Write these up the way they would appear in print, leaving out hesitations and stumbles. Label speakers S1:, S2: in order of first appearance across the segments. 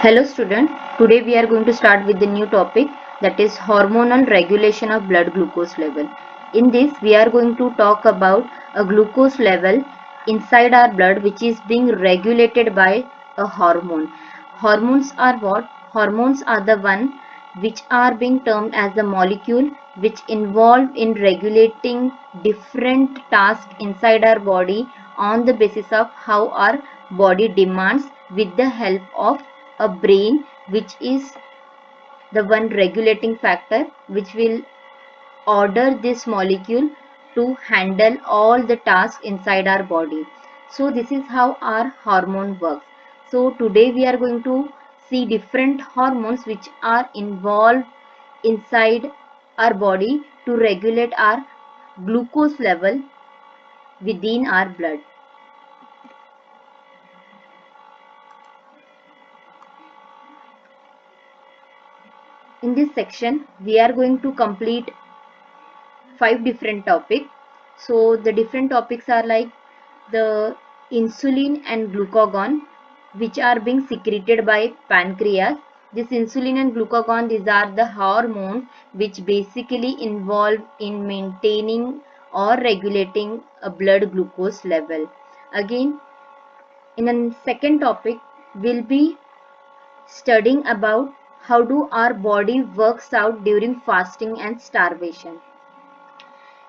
S1: Hello student, today we are going to start with the new topic, that is hormonal regulation of blood glucose level. In this we are going to talk about a glucose level inside our blood which is being regulated by a hormone. Hormones are what? Hormones are the one which are being termed as the molecule which involve in regulating different tasks inside our body on the basis of how our body demands, with the help of a brain which is the one regulating factor which will order this molecule to handle all the tasks inside our body. So this is how our hormone works. So today we are going to see different hormones which are involved inside our body to regulate our glucose level within our blood. In this section we are going to complete 5 different topics. So the different topics are like the insulin and glucagon, which are being secreted by pancreas. This insulin and glucagon, these are the hormones which basically involve in maintaining or regulating a blood glucose level. Again, in a second topic, we'll be studying about how do our body works out during fasting and starvation.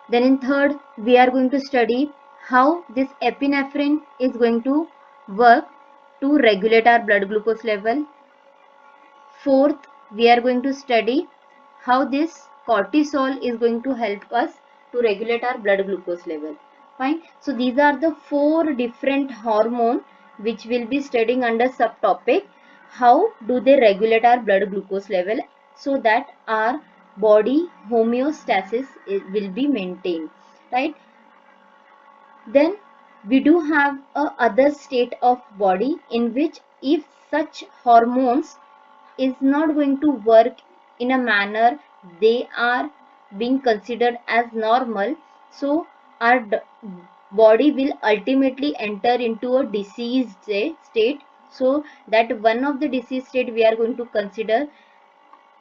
S1: Then in third, we are going to study how this epinephrine is going to work to regulate our blood glucose level. Fourth, we are going to study how this cortisol is going to help us to regulate our blood glucose level. Fine. So these are the 4 different hormones which we'll be studying under subtopic. How do they regulate our blood glucose level so that our body homeostasis will be maintained, right? Then we do have a other state of body in which if such hormones is not going to work in a manner they are being considered as normal, so our body will ultimately enter into a diseased state. So that one of the disease state we are going to consider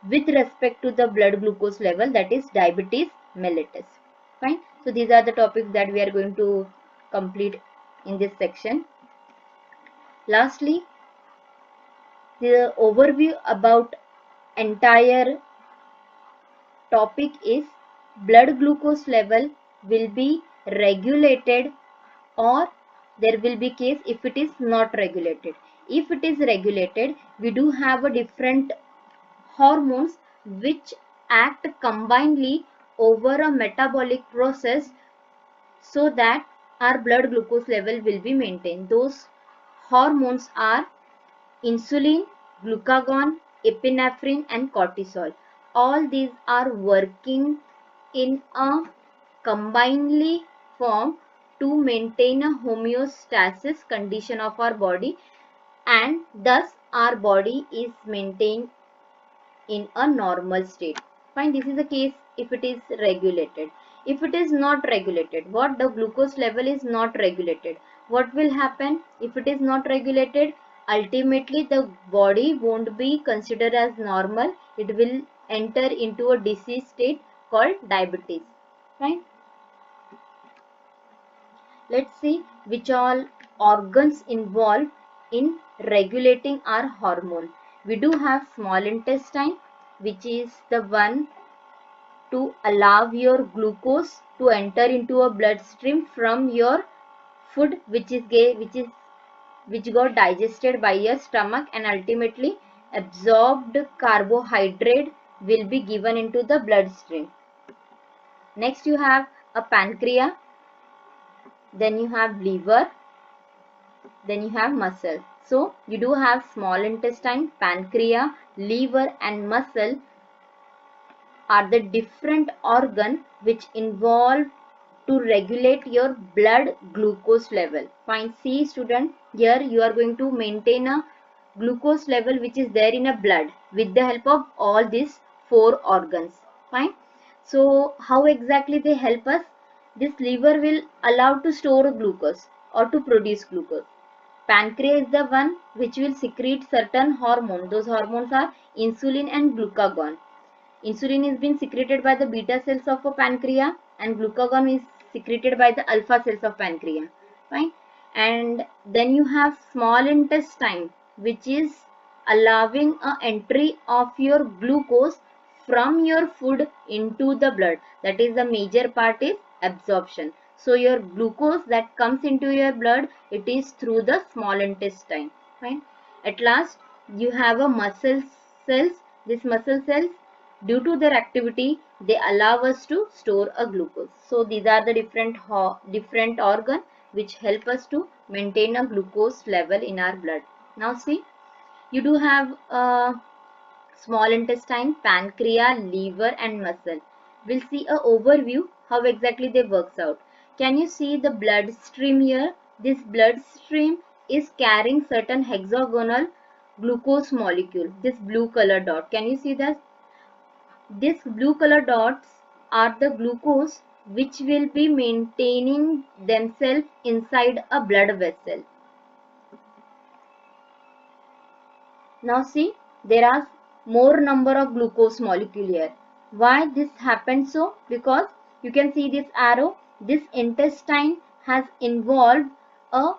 S1: with respect to the blood glucose level, that is diabetes mellitus. Fine. So these are the topics that we are going to complete in this section. Lastly, the overview about entire topic is blood glucose level will be regulated, or there will be case if it is not regulated. If it is regulated, we do have a different hormones which act combinedly over a metabolic process so that our blood glucose level will be maintained. Those hormones are insulin, glucagon, epinephrine and cortisol. All these are working in a combinedly form to maintain a homeostasis condition of our body, and thus our body is maintained in a normal state. Fine, this is the case if it is regulated. If it is not regulated, what the glucose level is not regulated, what will happen if it is not regulated? Ultimately the body won't be considered as normal, it will enter into a disease state called diabetes. Fine. Let's see which all organs involved in regulating our hormone. We do have small intestine, which is the one to allow your glucose to enter into a bloodstream from your food which got digested by your stomach, and ultimately absorbed carbohydrate will be given into the bloodstream. Next you have a pancreas, then you have liver, then you have muscle. So you do have small intestine, pancreas, liver and muscle are the different organ which involve to regulate your blood glucose level. Fine. See student, here you are going to maintain a glucose level which is there in a blood with the help of all these 4 organs. Fine. So how exactly they help us? This liver will allow to store glucose or to produce glucose. Pancreas is the one which will secrete certain hormones. Those hormones are insulin and glucagon. Insulin is being secreted by the beta cells of a pancreas and glucagon is secreted by the alpha cells of pancreas. Fine. And then you have small intestine, which is allowing a entry of your glucose from your food into the blood. That is the major part is absorption. So your glucose that comes into your blood, it is through the small intestine. Fine. At last, you have a muscle cells. These muscle cells, due to their activity, they allow us to store a glucose. So these are the different organ which help us to maintain a glucose level in our blood. Now see, you do have a small intestine, pancreas, liver and muscle. We'll see a overview how exactly they works out. Can you see the blood stream here? This blood stream is carrying certain hexagonal glucose molecule, this blue color dot. Can you see that? These blue color dots are the glucose which will be maintaining themselves inside a blood vessel. Now see, there are more number of glucose molecule here. Why this happens so? Because you can see this arrow, this intestine has involved a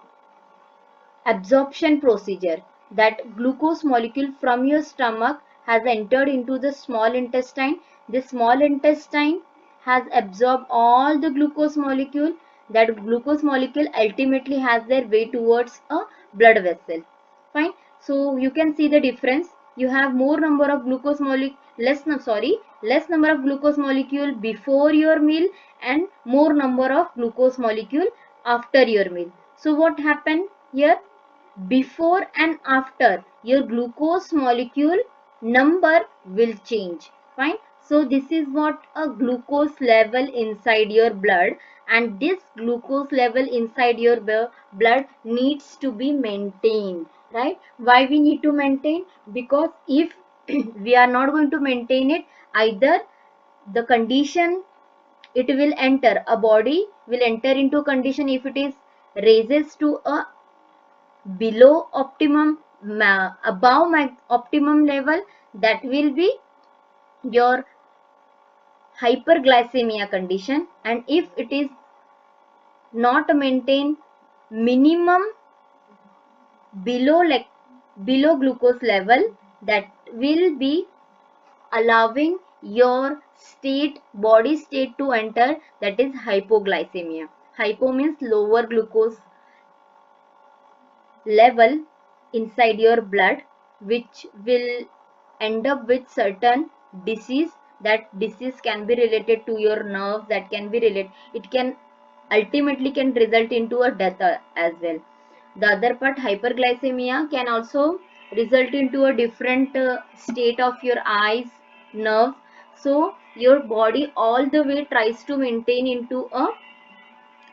S1: absorption procedure. That glucose molecule from your stomach has entered into the small intestine. The small intestine has absorbed all the glucose molecule. That glucose molecule ultimately has their way towards a blood vessel. Fine. So you can see the difference. You have more number of glucose molecule, less number of glucose molecule before your meal and more number of glucose molecule after your meal. So what happened here? Before and after, your glucose molecule number will change. Fine. So this is what a glucose level inside your blood, and this glucose level inside your blood needs to be maintained, right? Why we need to maintain? Because if we are not going to maintain it, either the condition it will enter, a body will enter into a condition, if it is raises to a below optimum, above optimum level, that will be your hyperglycemia condition. And if it is not maintain minimum below, like below glucose level, that will be allowing your body state to enter, that is hypoglycemia. Hypo means lower glucose level inside your blood, which will end up with certain disease. That disease can be related to your nerves, that can be related, it can ultimately can result into a death as well. The other part, hyperglycemia, can also result into a different state of your eyes, nerves. So your body all the way tries to maintain into a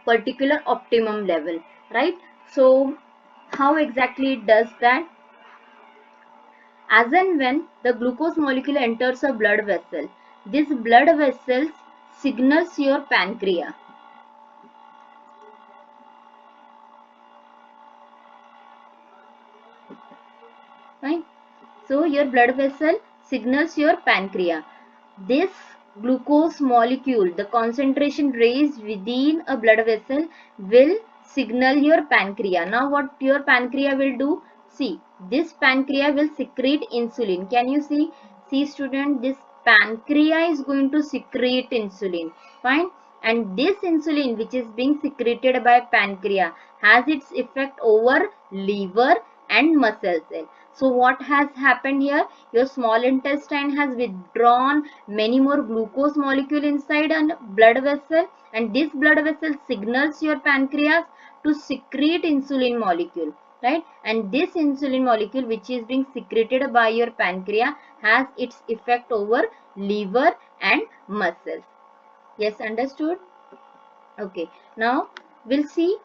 S1: particular optimum level, right? So how exactly it does that? As and when the glucose molecule enters a blood vessel, this blood vessels signals your pancreas. Right? So your blood vessel signals your pancreas. This glucose molecule, the concentration raised within a blood vessel, will signal your pancreas. Now what your pancreas will do? See, this pancreas will secrete insulin. Can you see? See student, this pancreas is going to secrete insulin. Fine. And this insulin which is being secreted by pancreas has its effect over liver and muscle cell. So what has happened here? Your small intestine has withdrawn many more glucose molecule inside a blood vessel, and this blood vessel signals your pancreas to secrete insulin molecule, right? And this insulin molecule which is being secreted by your pancreas has its effect over liver and muscles. Yes, understood? Okay, now we'll see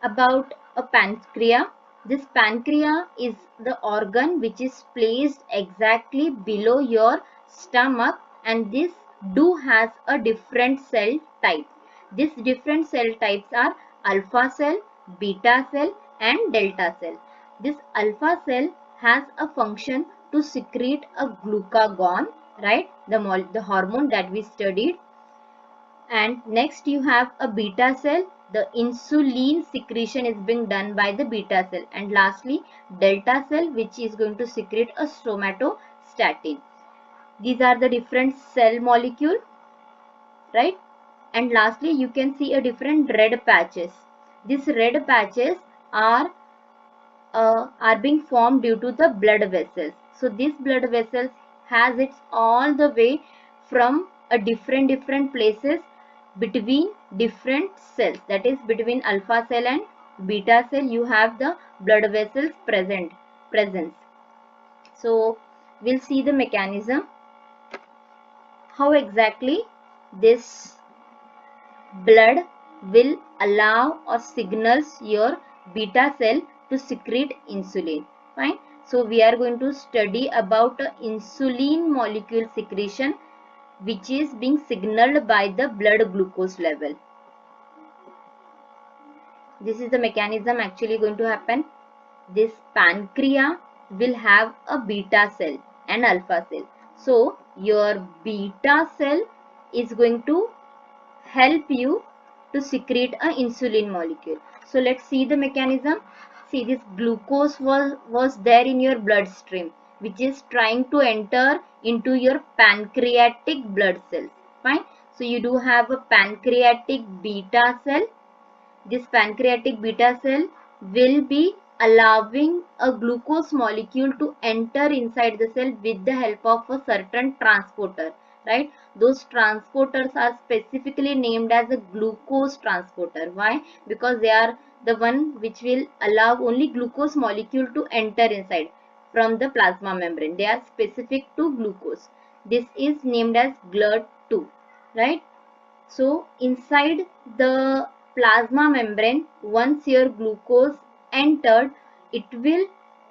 S1: about a pancreas. This pancreas is the organ which is placed exactly below your stomach, and this do has a different cell type. These different cell types are alpha cell, beta cell and delta cell. This alpha cell has a function to secrete a glucagon, right? The hormone that we studied. And next you have a beta cell. The insulin secretion is being done by the beta cell. And lastly, delta cell, which is going to secrete a somatostatin. These are the different cell molecule, right? And lastly, you can see a different red patches. These red patches are being formed due to the blood vessels. So these blood vessels has its all the way from a different places between different cells. That is between alpha cell and beta cell. You have the blood vessels presence. So we'll see the mechanism. How exactly this blood will allow or signals your beta cell to secrete insulin. Fine. So we are going to study about insulin molecule secretion, which is being signaled by the blood glucose level. This is the mechanism actually going to happen. This pancreas will have a beta cell and alpha cell. So your beta cell is going to help you to secrete a insulin molecule. So let's see the mechanism. See, this glucose was there in your bloodstream, which is trying to enter into your pancreatic blood cells. Fine. So you do have a pancreatic beta cell. This pancreatic beta cell will be allowing a glucose molecule to enter inside the cell with the help of a certain transporter, right? Those transporters are specifically named as a glucose transporter. Why? Because they are the one which will allow only glucose molecule to enter inside from the plasma membrane. They are specific to glucose. This is named as GLUT2, right? So inside the plasma membrane, once your glucose entered, it will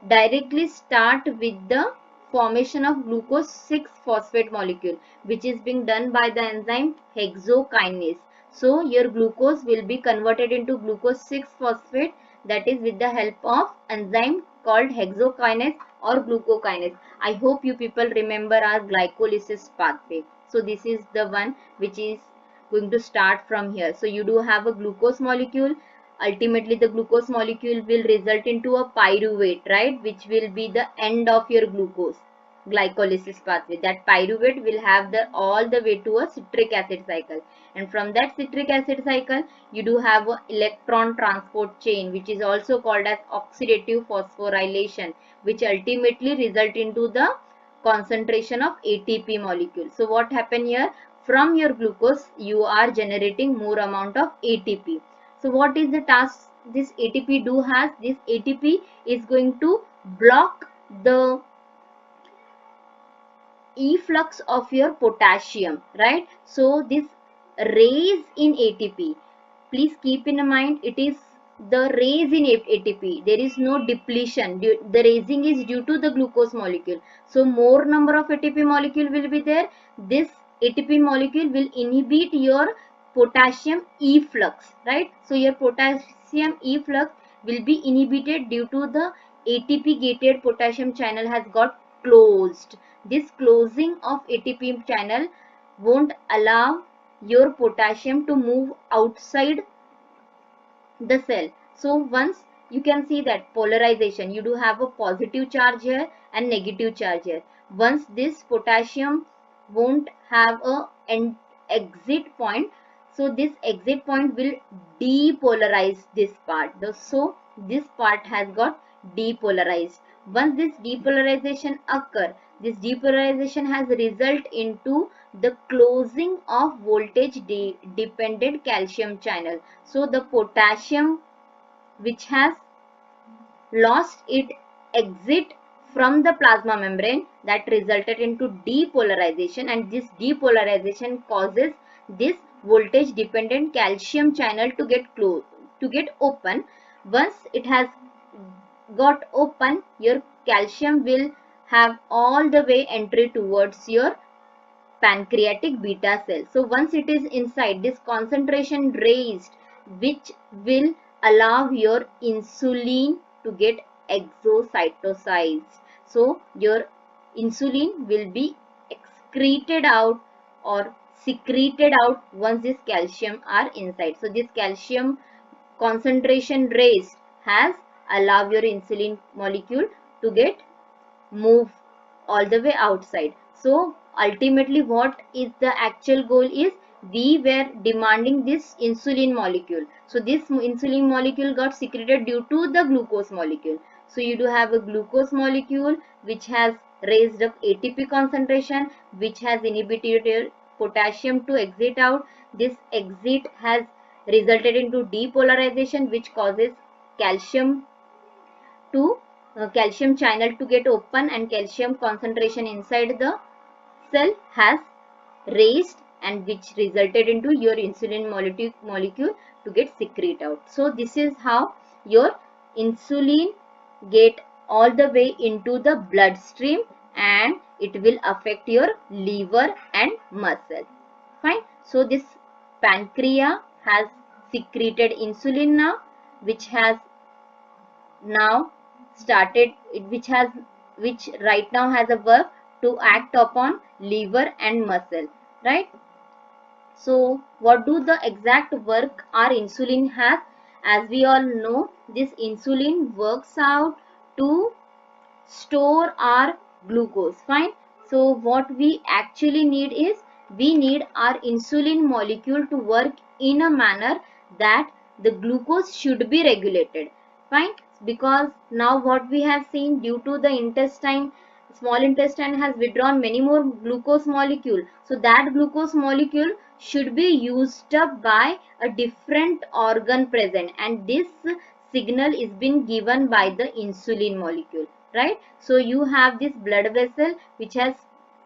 S1: directly start with the formation of glucose 6-phosphate molecule, which is being done by the enzyme hexokinase. So your glucose will be converted into glucose 6-phosphate, that is with the help of enzyme called hexokinase or glucokinase. I hope you people remember our glycolysis pathway. So this is the one which is going to start from here. So you do have a glucose molecule. Ultimately the glucose molecule will result into a pyruvate, right, which will be the end of your glucose glycolysis pathway. That pyruvate will have the all the way to a citric acid cycle, and from that citric acid cycle you do have a electron transport chain, which is also called as oxidative phosphorylation, which ultimately result into the concentration of ATP molecule. So what happen here? From your glucose you are generating more amount of ATP. So what is the task this ATP do has? This ATP is going to block the efflux of your potassium, right? So this raise in ATP, please keep in mind, it is the raise in ATP. There is no depletion. The raising is due to the glucose molecule. So more number of ATP molecule will be there. This ATP molecule will inhibit your potassium efflux, right? So your potassium efflux will be inhibited due to the ATP gated potassium channel has got closed. This closing of ATP channel won't allow your potassium to move outside the cell. So once you can see that polarization, you do have a positive charge here and negative charge here. Once this potassium won't have a exit point, so this exit point will depolarize this part. So this part has got depolarized. Once this depolarization occur, this depolarization has result into the closing of voltage dependent calcium channel. So the potassium which has lost its exit from the plasma membrane, that resulted into depolarization, and this depolarization causes this voltage dependent calcium channel to get closed, to get open. Once it has got open, your calcium will have all the way entry towards your pancreatic beta cell. So once it is inside, this concentration raised, which will allow your insulin to get exocytosized. So your insulin will be excreted out or secreted out once this calcium are inside. So this calcium concentration raised has allowed your insulin molecule to get move all the way outside. So ultimately what is the actual goal is we were demanding this insulin molecule. So this insulin molecule got secreted due to the glucose molecule. So you do have a glucose molecule which has raised up ATP concentration, which has inhibited potassium to exit out. This exit has resulted into depolarization, which causes calcium to calcium channel to get open, and calcium concentration inside the cell has raised, and which resulted into your insulin molecule to get secrete out. So this is how your insulin get all the way into the bloodstream, and it will affect your liver and muscle. Fine. So this pancreas has secreted insulin now, which has now started which right now has a work to act upon liver and muscle, right? So what do the exact work our insulin has? As we all know, this insulin works out to store our glucose. Fine. So what we actually need is we need our insulin molecule to work in a manner that the glucose should be regulated. Fine. Because now what we have seen, due to the intestine, small intestine has withdrawn many more glucose molecule. So that glucose molecule should be used up by a different organ present, and this signal is being given by the insulin molecule, right? So you have this blood vessel which has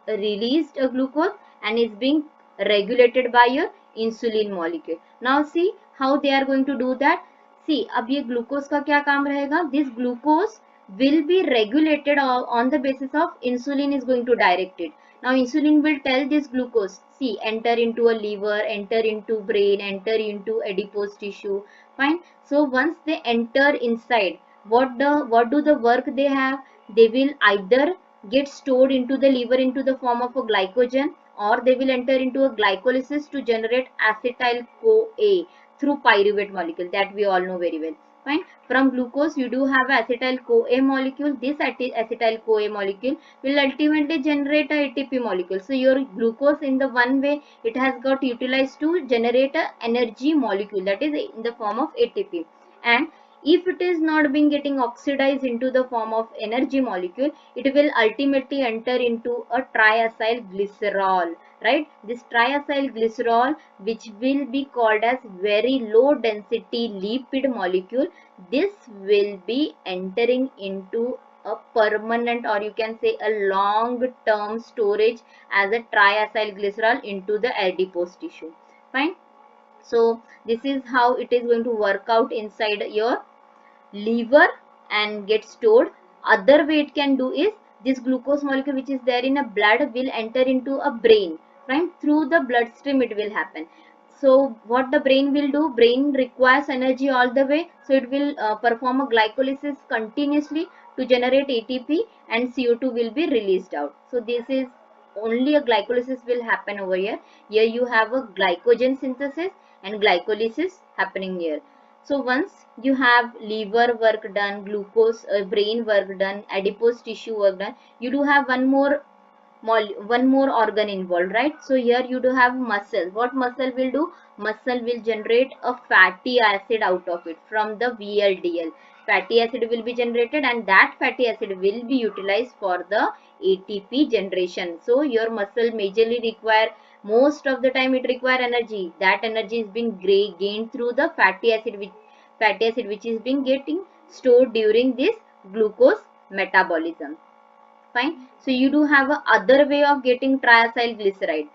S1: released a glucose and is being regulated by your insulin molecule. Now see how they are going to do that. See, अब ये glucose का क्या काम रहेगा? This glucose will be regulated on the basis of insulin is going to direct it. Now insulin will tell this glucose, see, enter into a liver, enter into brain, enter into adipose tissue. Fine. So once they enter inside, what do the work they have? They will either get stored into the liver into the form of a glycogen, or they will enter into a glycolysis to generate acetyl CoA through pyruvate molecule that we all know very well. Fine. From glucose you do have acetyl CoA molecule. This acetyl CoA molecule will ultimately generate a ATP molecule. So your glucose in the one way it has got utilized to generate a energy molecule, that is in the form of ATP. And if it is not being getting oxidized into the form of energy molecule, it will ultimately enter into a triacyl glycerol, right? This triacyl glycerol, which will be called as very low density lipid molecule, this will be entering into a permanent, or you can say a long term storage as a triacyl glycerol into the adipose tissue. Fine. So this is how it is going to work out inside your liver and get stored. Other way it can do is this glucose molecule which is there in a blood will enter into a brain, right? Through the bloodstream it will happen. So what the brain will do, brain requires energy all the way, so it will perform a glycolysis continuously to generate ATP, and CO2 will be released out. So this is only a glycolysis will happen over here. Here you have a glycogen synthesis and glycolysis happening here. So once you have liver work done, glucose, brain work done, adipose tissue work done, you do have one more organ involved, right? So here you do have muscle. What muscle will do? Muscle will generate a fatty acid out of it from the VLDL. Fatty acid will be generated, and that fatty acid will be utilized for the ATP generation. So your muscle majorly require, most of the time it require energy. That energy is being gained through the fatty acid which is being getting stored during this glucose metabolism. Fine. So you do have a other way of getting triacylglyceride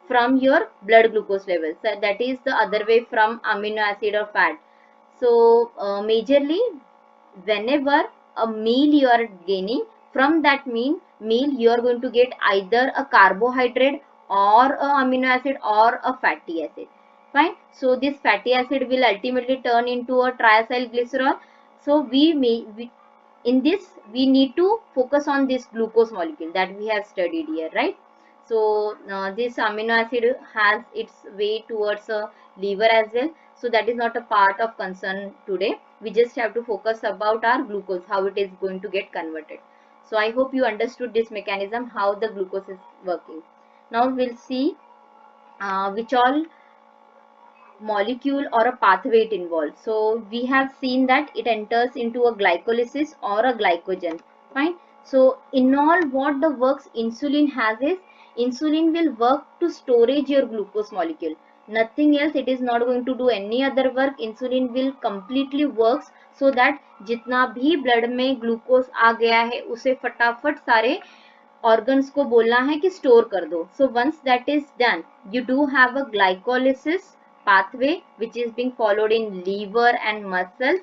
S1: from your blood glucose level. So that is the other way from amino acid or fat. So majorly whenever a meal you are gaining, from that meal you are going to get either a carbohydrate or a amino acid or a fatty acid. Fine. So this fatty acid will ultimately turn into a triacylglycerol. So in this we need to focus on this glucose molecule that we have studied here, right? So this amino acid has its way towards a liver as well. So that is not a part of concern today. We just have to focus about our glucose, how it is going to get converted. So I hope you understood this mechanism, how the glucose is working. Now we'll see which all molecule or a pathway it involves. So we have seen that it enters into a glycolysis or a glycogen. Fine. So in all, what the works insulin has is, insulin will work to storage your glucose molecule. Nothing else. It is not going to do any other work. Insulin will completely works so that जितना भी blood में glucose आ गया है उसे फटाफट सारे organs को बोलना है कि store कर दो. So once that is done, you do have a glycolysis pathway which is being followed in liver and muscles,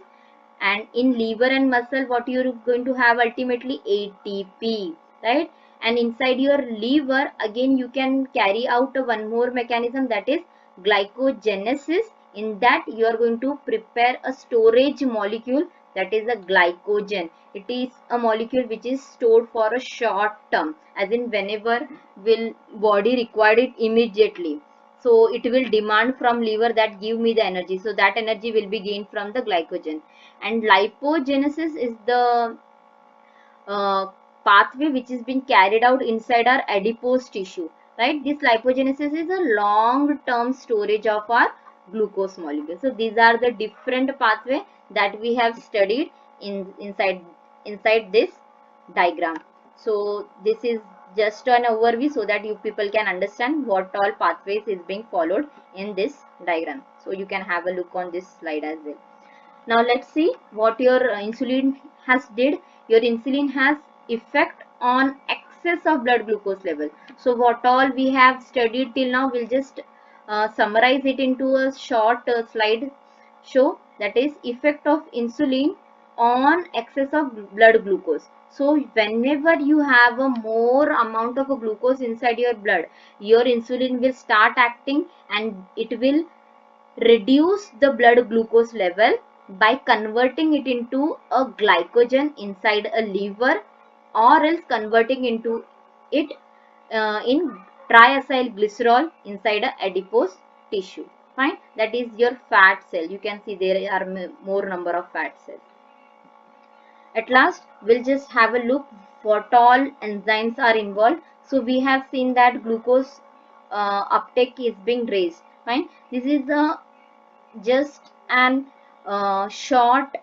S1: and in liver and muscle what you're going to have ultimately ATP, right? And inside your liver again you can carry out one more mechanism, that is glycogenesis. In that you are going to prepare a storage molecule, that is a glycogen. It is a molecule which is stored for a short term, as in whenever will body required it immediately. So it will demand from liver that give me the energy. So that energy will be gained from the glycogen. And lipogenesis is the pathway which is being carried out inside our adipose tissue, right? This lipogenesis is a long term storage of our glucose molecule. So these are the different pathway that we have studied inside this diagram. So this is just an overview so that you people can understand what all pathways is being followed in this diagram. So you can have a look on this slide as well. Now let's see what your insulin has did. Your insulin has effect on excess of blood glucose level. So what all we have studied till now, we'll just summarize it into a short slide show, that is effect of insulin on excess of blood glucose. So whenever you have a more amount of a glucose inside your blood, your insulin will start acting and it will reduce the blood glucose level by converting it into a glycogen inside a liver, or else converting into it in triacylglycerol inside a adipose tissue. Fine. That is your fat cell. You can see there are more number of fat cells. At last, we'll just have a look what all enzymes are involved. So we have seen that glucose uptake is being raised. Fine. This is a just an short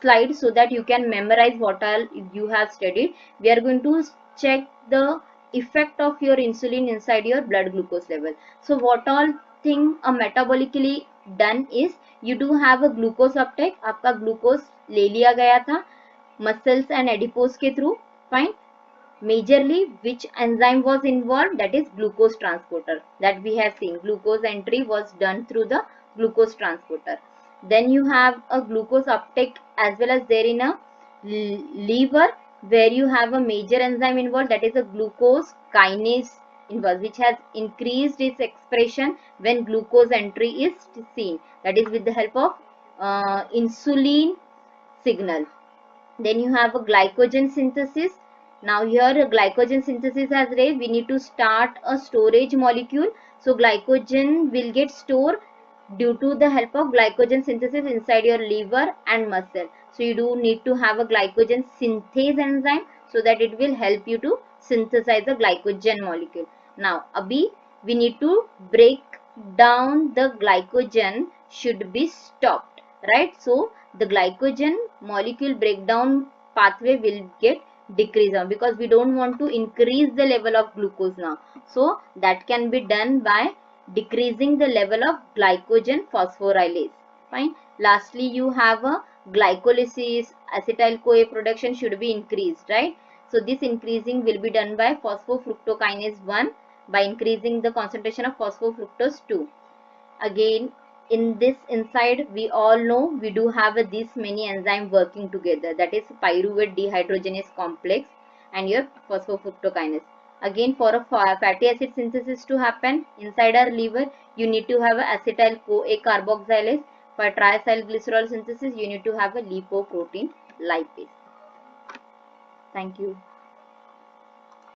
S1: slide so that you can memorize what all you have studied. We are going to check the effect of your insulin inside your blood glucose level. So what all thing metabolically done is, you do have a glucose uptake. आपका glucose ले लिया गया था muscles and adipose के through. Fine. Majorly which enzyme was involved, that is glucose transporter, that we have seen glucose entry was done through the glucose transporter. Then you have a glucose uptake as well as there in a liver, where you have a major enzyme involved, that is a glucose kinase involved, which has increased its expression when glucose entry is seen, that is with the help of insulin signal. Then you have a glycogen synthesis. Now here glycogen synthesis has raised, we need to start a storage molecule. So glycogen will get stored due to the help of glycogen synthesis inside your liver and muscle. So you do need to have a glycogen synthase enzyme so that it will help you to synthesize the glycogen molecule. Now abhi we need to break down the glycogen, should be stopped, right? So the glycogen molecule breakdown pathway will get decrease down, because we don't want to increase the level of glucose now. So that can be done by decreasing the level of glycogen phosphorylase. Fine. Lastly, you have a glycolysis, acetyl CoA production should be increased, right? So this increasing will be done by phosphofructokinase 1 by increasing the concentration of phosphofructose 2. Again, in this inside we all know we do have this many enzyme working together, that is pyruvate dehydrogenase complex and your phosphofructokinase. Again, for a fatty acid synthesis to happen inside our liver, you need to have a acetyl CoA carboxylase. For triacylglycerol synthesis, you need to have a lipoprotein lipase. Thank you.